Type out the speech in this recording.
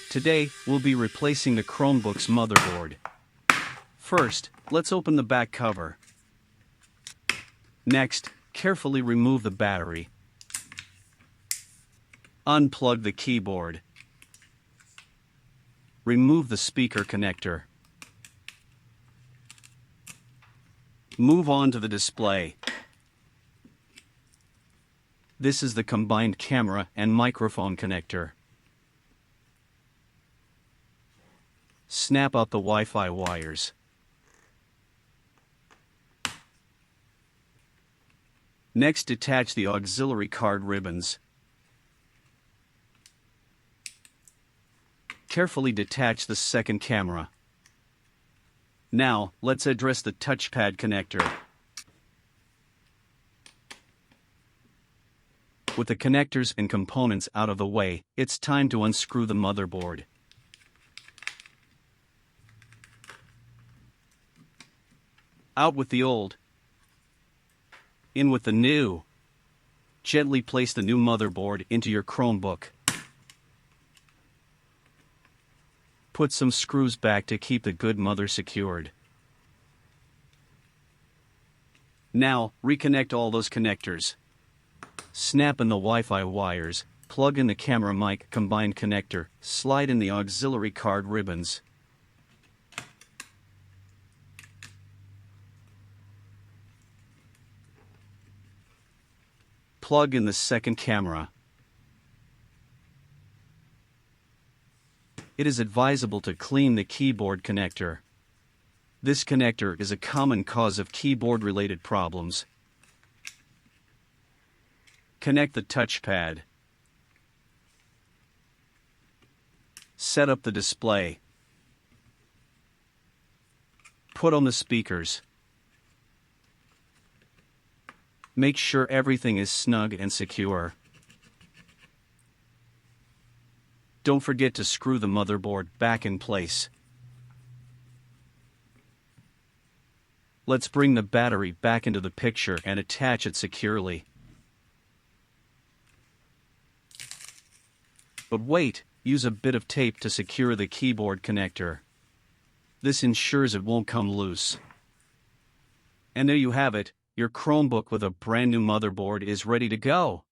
Today, we'll be replacing the Chromebook's motherboard. First, let's open the back cover. Next, carefully remove the battery. Unplug the keyboard. Remove the speaker connector. Move on to the display. This is the combined camera and microphone connector. Snap out the Wi-Fi wires. Next, detach the auxiliary card ribbons. Carefully detach the second camera. Now, let's address the touchpad connector. With the connectors and components out of the way, it's time to unscrew the motherboard. Out with the old. In with the new. Gently place the new motherboard into your Chromebook. Put some screws back to keep the good mother secured. Now, reconnect all those connectors. Snap in the Wi-Fi wires, plug in the camera mic combined connector, slide in the auxiliary card ribbons. Plug in the second camera. It is advisable to clean the keyboard connector. This connector is a common cause of keyboard-related problems. Connect the touchpad. Set up the display. Put on the speakers. Make sure everything is snug and secure. Don't forget to screw the motherboard back in place. Let's bring the battery back into the picture and attach it securely. But wait, use a bit of tape to secure the keyboard connector. This ensures it won't come loose. And there you have it, your Chromebook with a brand new motherboard is ready to go.